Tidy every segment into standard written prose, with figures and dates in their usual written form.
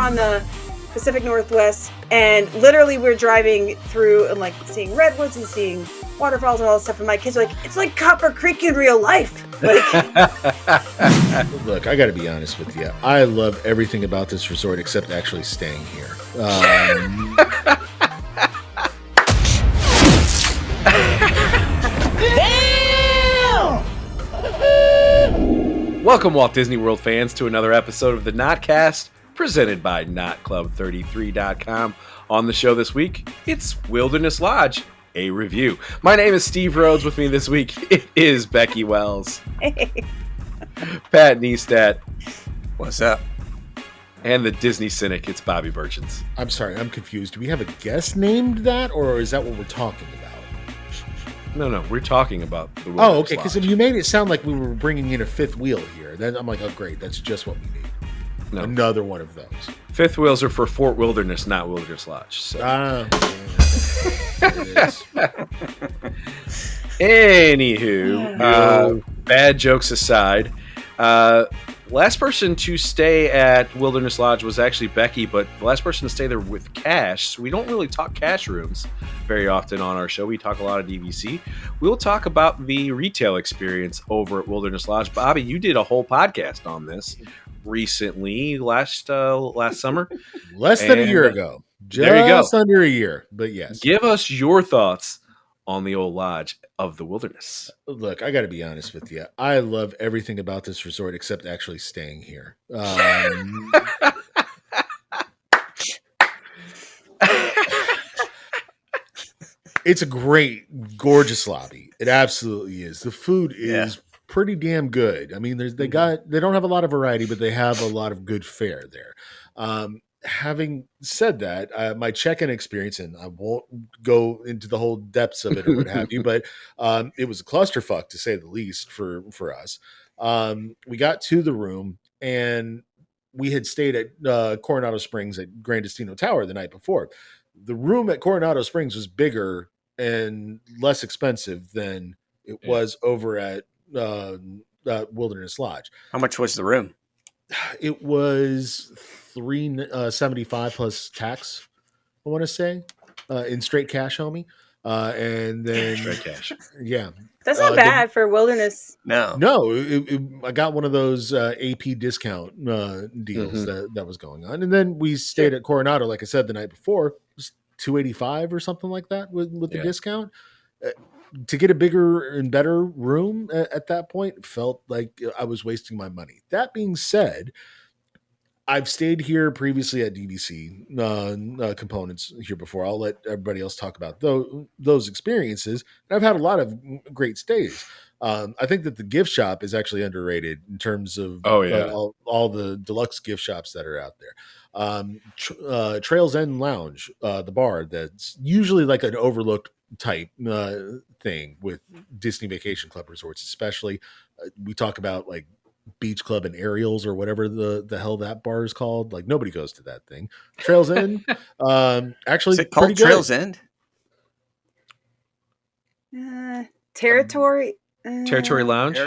on the Pacific Northwest, and literally we're driving through and like seeing redwoods and seeing waterfalls and all this stuff, and my kids are like, it's like Copper Creek in real life. Like, look, I got to be honest with you. I love everything about this resort except actually staying here. Welcome, Walt Disney World fans, to another episode of the Notcast, presented by NotClub33.com. On the show this week, it's Wilderness Lodge, a review. My name is Steve Rhodes. With me this week, it is Becky Wells. hey. Pat Neistat. What's up? And the Disney Cynic, it's Bobby Burchins. I'm sorry, I'm confused. Do we have a guest named that, or is that what we're talking about? No, we're talking about the Wilderness okay, because Lodge. you made it sound like we were bringing in a fifth wheel here. Then I'm like, oh, great, that's just what we need. No. Another one of those. Fifth wheels are for Fort Wilderness, not Wilderness Lodge. So. Anywho, bad jokes aside, last person to stay at Wilderness Lodge was actually Becky, but the last person to stay there with cash. So we don't really talk cash rooms very often on our show. We talk a lot of DVC. We'll talk about the retail experience over at Wilderness Lodge. Bobby, you did a whole podcast on this recently, last summer. Less than a year ago. There you go. Just under a year, but yes. Give us your thoughts on the old lodge of the wilderness. Look, I got to be honest with you. I love everything about this resort except actually staying here. It's a great, gorgeous lobby. It absolutely is. The food is pretty damn good. I mean, they don't have a lot of variety, but they have a lot of good fare there. Having said that, my check-in experience, and I won't go into the whole depths of it or what have you, but it was a clusterfuck to say the least for us. We got to the room, and we had stayed at Coronado Springs at Grand Destino Tower the night before. The room at Coronado Springs was bigger and less expensive than it was over at Wilderness Lodge. How much was the room? It was $375 plus tax, I want to say, in straight cash, homie. And then straight cash. Yeah. That's not bad for Wilderness. No, I got one of those AP discount deals that was going on. And then we stayed at Coronado, like I said, the night before. It was $285 or something like that with the discount. To get a bigger and better room at that point felt like I was wasting my money. That being said, I've stayed here previously at DVC components here before. I'll let everybody else talk about those experiences. And I've had a lot of great stays. I think that the gift shop is actually underrated in terms of all the deluxe gift shops that are out there. Trails End Lounge, the bar that's usually like an overlooked type thing with Disney Vacation Club resorts, especially. We talk about like Beach Club and Ariel's or whatever the hell that bar is called. Like nobody goes to that thing. Trails End, actually, is it called Trails End? Territory Lounge. Territory Lounge.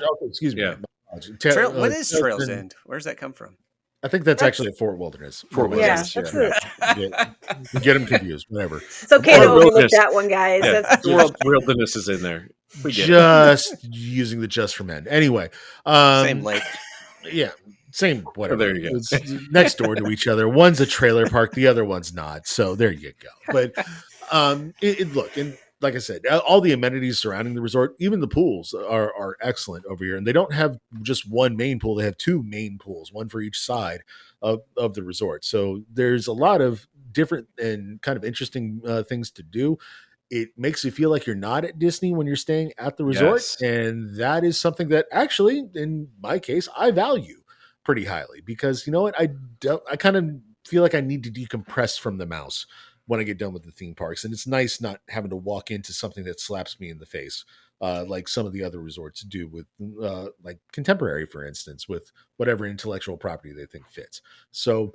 Oh, excuse me. Yeah. What is Trails End? Where does that come from? I think that's actually at Fort Wilderness. Yeah, that's it. Get them confused. Whatever. It's okay to overlook that one, guys. Yeah. That's Wilderness is in there. Just using the just for men. Anyway, same lake. Yeah, same whatever. Oh, there you go. It's next door to each other. One's a trailer park, the other one's not. So there you go. But look, and like I said, all the amenities surrounding the resort, even the pools are excellent over here. And they don't have just one main pool; they have two main pools, one for each side of the resort. So there's a lot of different and kind of interesting things to do. It makes you feel like you're not at Disney when you're staying at the resort. Yes. And that is something that actually, in my case, I value pretty highly because you know what? I kind of feel like I need to decompress from the mouse when I get done with the theme parks. And it's nice not having to walk into something that slaps me in the face. Like some of the other resorts do with like Contemporary, for instance, with whatever intellectual property they think fits. So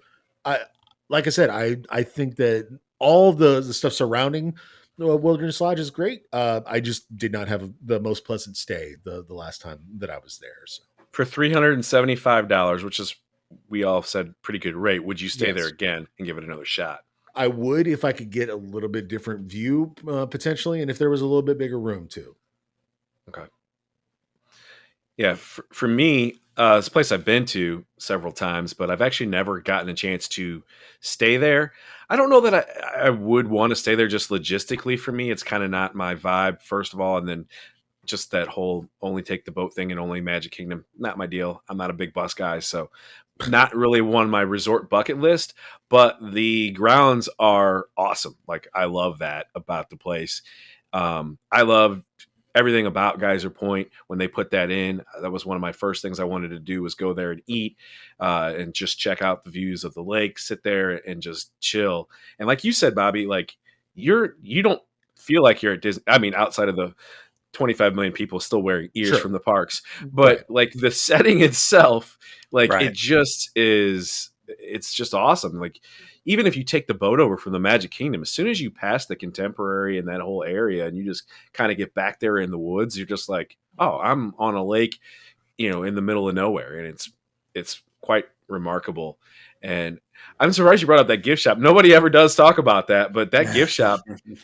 like I said, I think that all the stuff surrounding Wilderness Lodge is great. I just did not have the most pleasant stay the last time that I was there. So. For $375, which is we all said pretty good rate. Would you stay Yes. there again and give it another shot? I would if I could get a little bit different view potentially, and if there was a little bit bigger room too. Okay. Yeah, for me, it's a place I've been to several times, but I've actually never gotten a chance to stay there. I don't know that I would want to stay there just logistically. For me, it's kind of not my vibe, first of all, and then just that whole only take the boat thing and only Magic Kingdom, not my deal. I'm not a big bus guy, so not really on my resort bucket list, but the grounds are awesome. Like, I love that about the place. I love everything about Geyser Point. When they put that in, that was one of my first things I wanted to do, was go there and eat and just check out the views of the lake, sit there and just chill. And like you said, Bobby, like you don't feel like you're at Disney. I mean, outside of the 25 million people still wearing ears from the parks, but like the setting itself, like it just is, it's just awesome. Like, even if you take the boat over from the Magic Kingdom, as soon as you pass the Contemporary and that whole area and you just kind of get back there in the woods, you're just like, oh, I'm on a lake, in the middle of nowhere. And it's quite remarkable. And I'm surprised you brought up that gift shop. Nobody ever does talk about that, but that gift shop,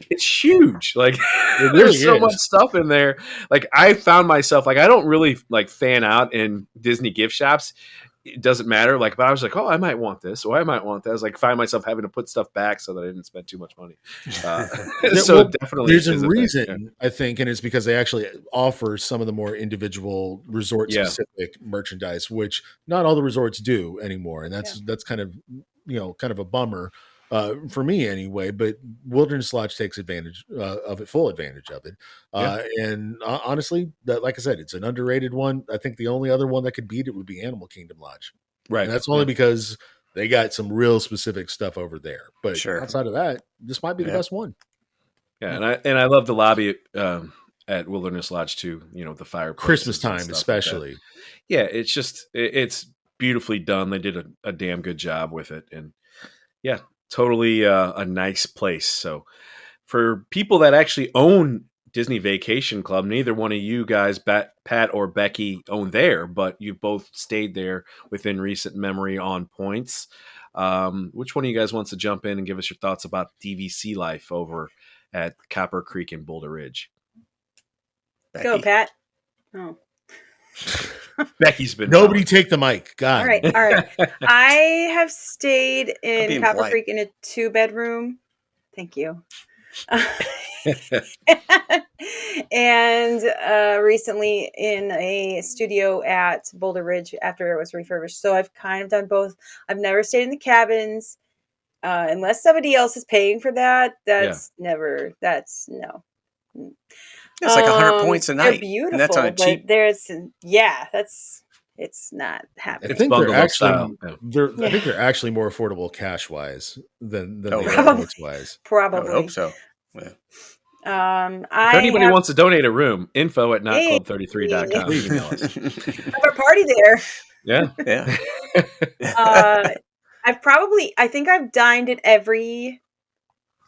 it's huge. Like, there's so much stuff in there. Like, I found myself, like, I don't really like fan out in Disney gift shops. It doesn't matter. Like, but I was like, oh, I might want this, or I might want that. I was like, find myself having to put stuff back so that I didn't spend too much money. So definitely, there's a reason, I think, and it's because they actually offer some of the more individual resort specific merchandise, which not all the resorts do anymore, and that's kind of a bummer. For me anyway, but Wilderness Lodge takes advantage of it, full advantage of it. And honestly, like I said, it's an underrated one. I think the only other one that could beat it would be Animal Kingdom Lodge. Right. And that's only because they got some real specific stuff over there. But outside of that, this might be the best one. Yeah. And I love the lobby at Wilderness Lodge too, the fireplace. Christmas time, especially. Like yeah. It's just, it's beautifully done. They did a damn good job with it. And yeah, totally a nice place. So for people that actually own Disney Vacation Club, neither one of you guys, Pat or Becky, own there, but you both stayed there within recent memory on points. Which one of you guys wants to jump in and give us your thoughts about DVC life over at Copper Creek and Boulder Ridge? Becky. Go, Pat. Oh. Becky's been nobody take the mic. God. All right. I have stayed in Copper Creek in a 2-bedroom. Thank you. And recently in a studio at Boulder Ridge after it was refurbished. So I've kind of done both. I've never stayed in the cabins unless somebody else is paying for that. That's no. It's like 100 points a night. They're beautiful, and that's on a cheap. It's not happening. I think they're actually more affordable cash wise than they are points wise. Probably. I would hope so. Yeah. If anybody wants to donate a room, info at notclub33.com. Email us. Have a party there. Yeah. I think I've dined at every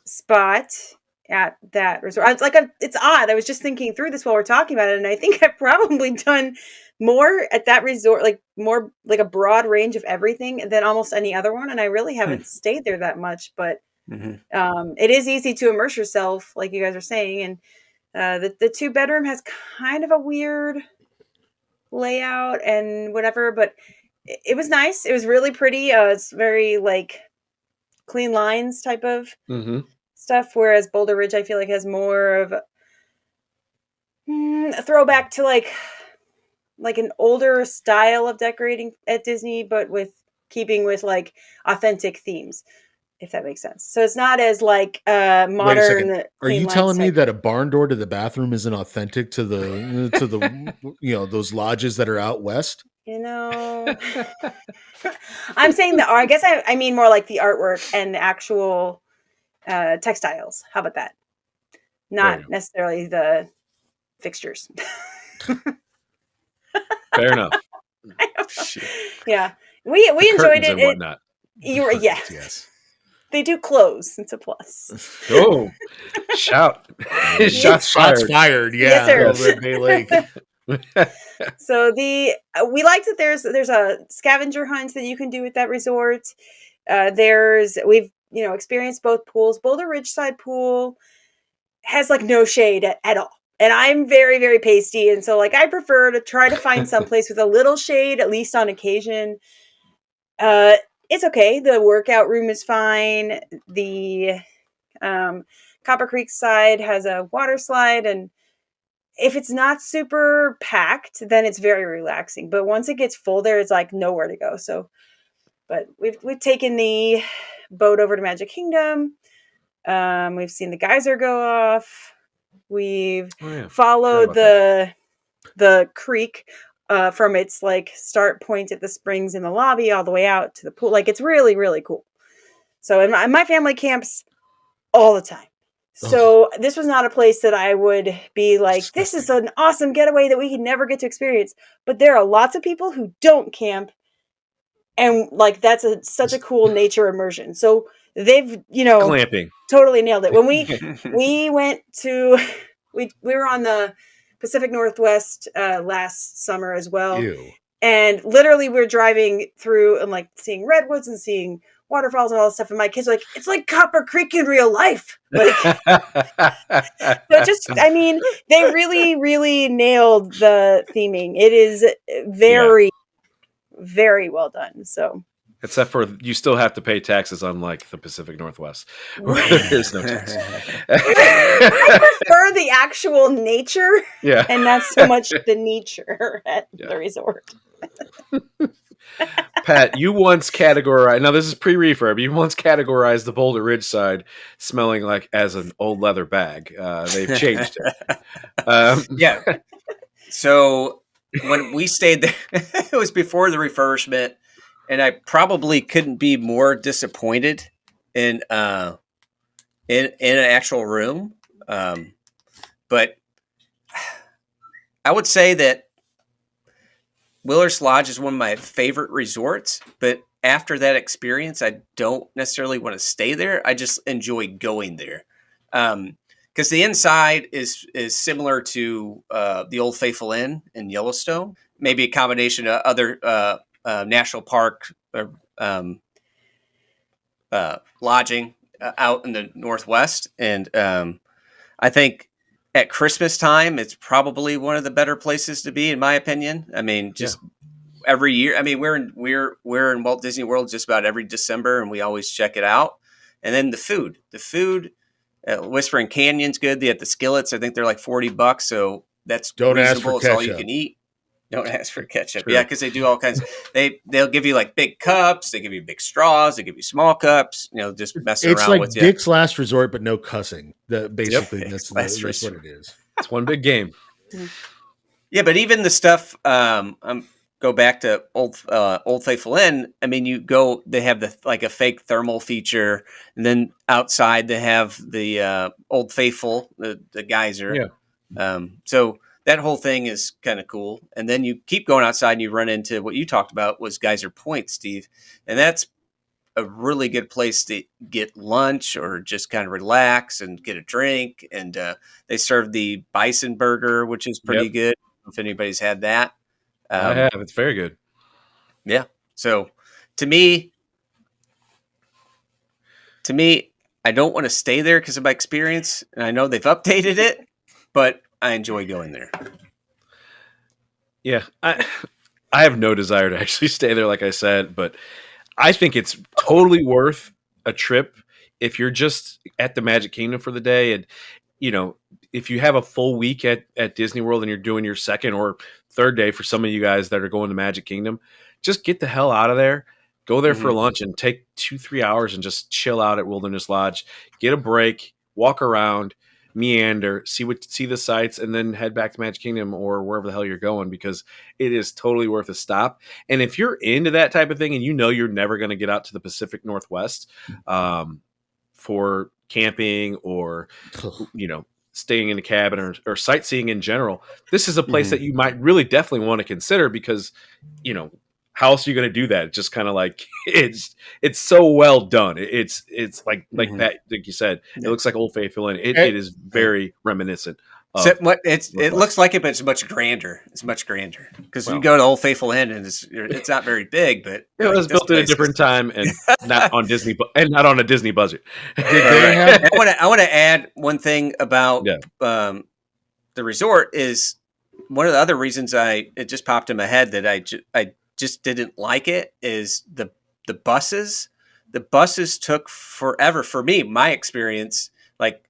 spot at that resort. It's odd. I was just thinking through this while we're talking about it, and I think I've probably done more at that resort, like more like a broad range of everything than almost any other one. And I really haven't stayed there that much, but it is easy to immerse yourself, like you guys are saying. And the 2-bedroom has kind of a weird layout and whatever, but it was nice. It was really pretty. It's very like clean lines type of stuff, whereas Boulder Ridge I feel like has more of a throwback to like an older style of decorating at Disney, but with keeping with like authentic themes, if that makes sense. So it's not as like modern. Are you telling me that a barn door to the bathroom isn't authentic to the those lodges that are out west? I'm saying that, or I guess I mean more like the artwork and the actual textiles. How about that? Not necessarily the fixtures. Fair enough. Yeah, we enjoyed it. Whatnot. Yes. They do close. It's a plus. Oh, shots fired. Yeah, yes, sir. Bay Lake. So we like that there's a scavenger hunt that you can do at that resort. We've experienced both pools. Boulder Ridgeside pool has like no shade at all. And I'm very, very pasty. And so like I prefer to try to find some place with a little shade, at least on occasion. It's okay. The workout room is fine. The Copper Creek side has a water slide, and if it's not super packed, then it's very relaxing. But once it gets full there, it's like nowhere to go. So, but we've taken the boat over to Magic Kingdom. We've seen the geyser go off. We've followed the creek from its like start point at the springs in the lobby all the way out to the pool. Like it's really, really cool. So and my family camps all the time. So this was not a place that I would be like, this is an awesome getaway that we can never get to experience. But there are lots of people who don't camp, and like that's such a cool nature immersion. So they've glamping totally nailed it. When we went to we were on the Pacific Northwest last summer as well. Ew. And literally we're driving through and like seeing redwoods and seeing waterfalls and all this stuff. And my kids are like, it's like Copper Creek in real life. Like, they really, really nailed the theming. It is very, very well done. So, except for you still have to pay taxes, unlike the Pacific Northwest, where there's no tax. I prefer the actual nature, and not so much the nature at the resort. Pat, you once categorized, now this is pre-refurb, you once categorized the Boulder Ridge side smelling like as an old leather bag. They've changed it. Yeah. So when we stayed there, it was before the refurbishment, and I probably couldn't be more disappointed in an actual room. But I would say that Wilderness Lodge is one of my favorite resorts, but after that experience, I don't necessarily want to stay there. I just enjoy going there. Because the inside is similar to the Old Faithful Inn in Yellowstone, maybe a combination of other national park lodging out in the Northwest. And I think at Christmas time, it's probably one of the better places to be, in my opinion. I mean, just every year. I mean, we're in Walt Disney World just about every December, and we always check it out. And then the food, Whispering Canyon's good. They have the skillets. I think they're like $40, so that's don't reasonable. ask for it's ketchup. all you can eat. Don't ask for ketchup. True. Yeah, because they do all kinds. They'll give you like big cups. They give you big straws. They give you small cups. Just messing It's around like with you. Dick's Last Resort, but no cussing. Basically, that's what it is. It's one big game. Yeah, but even the stuff. Go back to Old Faithful Inn. I mean, they have a fake thermal feature, and then outside they have the Old Faithful, the geyser. Yeah. So that whole thing is kind of cool. And then you keep going outside and you run into what you talked about was Geyser Point, Steve. And that's a really good place to get lunch or just kind of relax and get a drink. And they serve the bison burger, which is pretty good. If anybody's had that. I have. It's very good. Yeah. So to me, I don't want to stay there because of my experience. And I know they've updated it, but I enjoy going there. Yeah. I have no desire to actually stay there, like I said, but I think it's totally worth a trip if you're just at the Magic Kingdom for the day. And, if you have a full week at Disney World and you're doing your second or third day for some of you guys that are going to Magic Kingdom, just get the hell out of there. Go there for lunch and take 2-3 hours and just chill out at Wilderness Lodge. Get a break, walk around, meander, see the sights, and then head back to Magic Kingdom or wherever the hell you're going, because it is totally worth a stop. And if you're into that type of thing and you're never going to get out to the Pacific Northwest for camping or staying in a cabin or sightseeing in general, this is a place that you might really definitely want to consider, because how else are you going to do that? It's just kind of like it's so well done. It's like that, like you said, it looks like Old Faithful, and it is very reminiscent So of what it the bus. looks like it, but it's much grander. It's much grander because Well. you go to Old Faithful Inn and it's not very big, but It was this built at a place is- different time and not on Disney and not on a Disney budget. Did they Right. have? I want to add one thing about Yeah. the resort is one of the other reasons it just popped in my head that I just didn't like it is the buses. The buses took forever for me. My experience, like,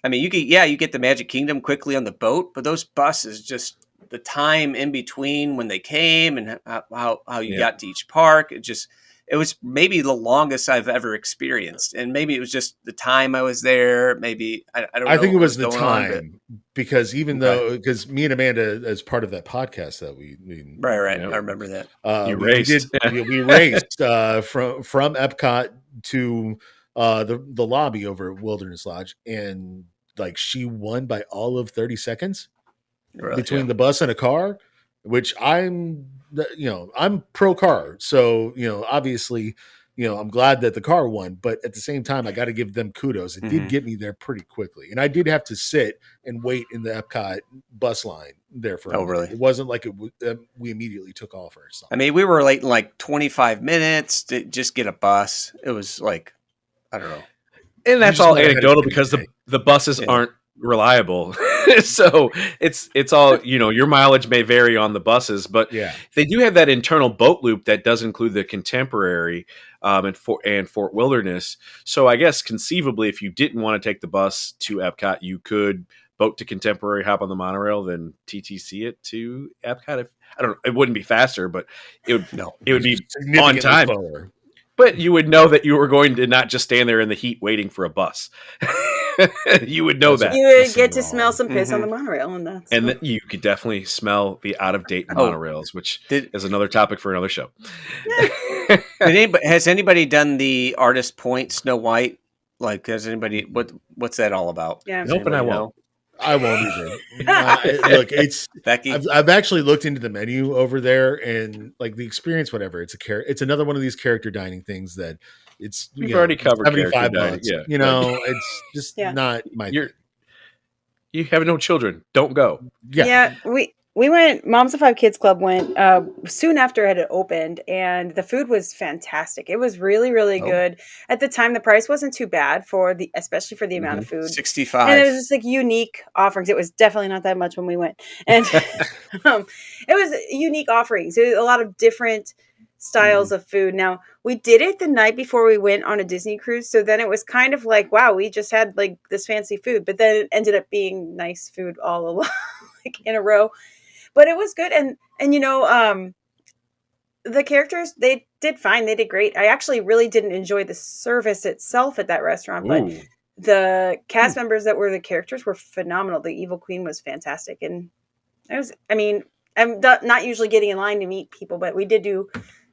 I mean, you get the Magic Kingdom quickly on the boat, but those buses just the time in between when they came and how you got to each park, it was maybe the longest I've ever experienced, and maybe it was just the time I was there. Maybe I don't know. I think it what was the going on, but- time because because me and Amanda, as part of that podcast that we right, Yeah. I remember that. You we raced. we raced from Epcot to the lobby over at Wilderness Lodge, and like she won by all of 30 seconds Really? between the bus and a car, which I'm pro car, so obviously I'm glad that the car won, but at the same time I got to give them kudos. It did get me there pretty quickly, and I did have to sit and wait in the Epcot bus line there for a minute. Really? It wasn't like we immediately took off or something. I mean, we were late in like 25 minutes to just get a bus. It was like, I don't know. And that's just all might have had a anecdotal good because day. the buses aren't reliable. So it's all, your mileage may vary on the buses, but Yeah. they do have that internal boat loop that does include the Contemporary and Fort Wilderness. So I guess conceivably, if you didn't want to take the bus to Epcot, you could boat to Contemporary, hop on the monorail, then TTC it to Epcot. I don't know, it wouldn't be faster, but it would be on Significantly time. slower. But you would know that you were going to not just stand there in the heat waiting for a bus. You would know that. You would get to smell some piss on the monorail, and that's And you could definitely smell the out-of-date monorails, which is another topic for another show. Has anybody done the Artist Point Snow White? Like, has anybody? What's that all about? Yeah. Nope, and I won't. Know? I won't either. Look, it's Becky. I've actually looked into the menu over there, and like the experience, whatever. It's another one of these character dining things that it's We've already covered $75. character dining, yeah. It's just not my. You have no children. Don't go. Yeah, we went. Moms of Five Kids Club went soon after it had opened, and the food was fantastic. It was really, really good. At the time, the price wasn't too bad especially for the amount of food. 65. And it was just like unique offerings. It was definitely not that much when we went, and it was unique offerings. It was a lot of different styles of food. Now, we did it the night before we went on a Disney cruise, so then it was kind of like, wow, we just had like this fancy food, but then it ended up being nice food all along, like in a row. But it was good, and the characters, they did fine. They did great. I actually really didn't enjoy the service itself at that restaurant, but the cast members that were the characters were phenomenal. The Evil Queen was fantastic, and I'm not usually getting in line to meet people, but we did do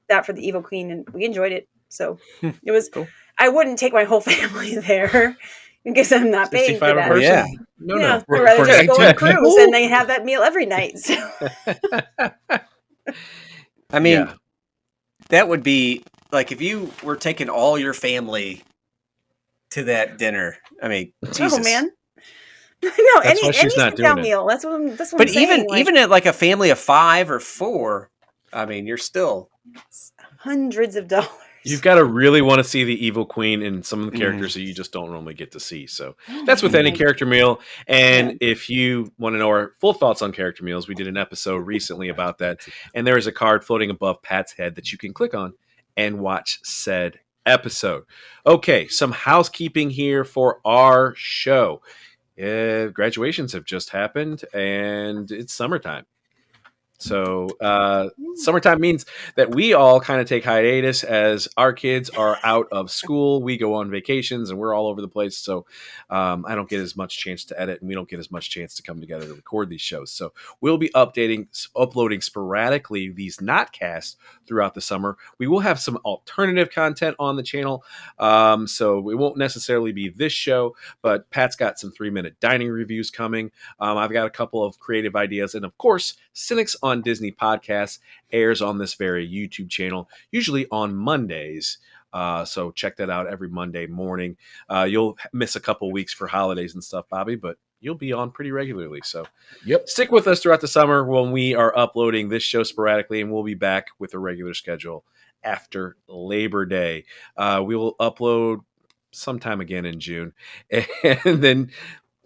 that for the Evil Queen, and we enjoyed it. So it was cool. I wouldn't take my whole family there because I'm not paying for that. Yeah. No. I'd rather just go on a cruise and they have that meal every night. So. I mean, that would be like if you were taking all your family to that dinner. I mean, Jesus. Oh man. No, That's why any she's not sit-down doing it. meal. That's what I'm But saying. even at like a family of 5 or 4, I mean, you're still hundreds of dollars. You've got to really want to see the Evil Queen and some of the characters that you just don't normally get to see. So that's with any character meal. And if you want to know our full thoughts on character meals, we did an episode recently about that. And there is a card floating above Pat's head that you can click on and watch said episode. Okay, some housekeeping here for our show. Graduations have just happened and it's summertime. So summertime means that we all kind of take hiatus as our kids are out of school. We go on vacations and we're all over the place. So I don't get as much chance to edit and we don't get as much chance to come together to record these shows. So we'll be uploading sporadically these notcasts throughout the summer. We will have some alternative content on the channel. So it won't necessarily be this show, but Pat's got some 3-minute dining reviews coming. I've got a couple of creative ideas. And of course, Cynics on Disney podcast airs on this very YouTube channel, usually on Mondays. So check that out every Monday morning. You'll miss a couple weeks for holidays and stuff, Bobby, but you'll be on pretty regularly. So Yep. stick with us throughout the summer when we are uploading this show sporadically, and we'll be back with a regular schedule after Labor Day. We will upload sometime again in June, and then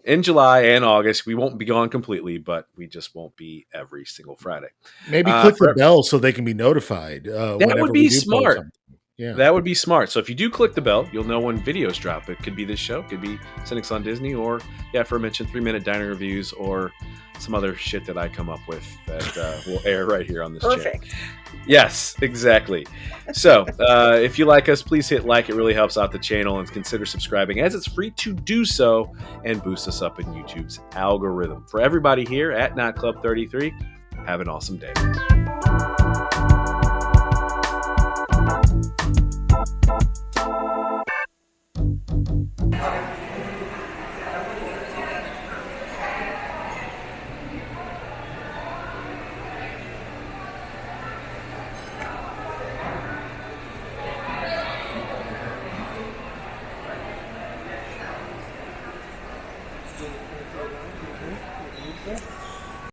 in July and August, we won't be gone completely, but we just won't be every single Friday. Maybe click the bell so they can be notified. That Whenever would be we do post smart. something. Yeah. That would be smart. So if you do click the bell, you'll know when videos drop. It could be this show, could be Cynics on Disney, or aforementioned 3-minute dining reviews, or some other shit that I come up with that will air right here on this channel. Perfect. Yes, exactly. So if you like us, please hit like. It really helps out the channel, and consider subscribing, as it's free to do so and boost us up in YouTube's algorithm. For everybody here at Not Club 33, have an awesome day.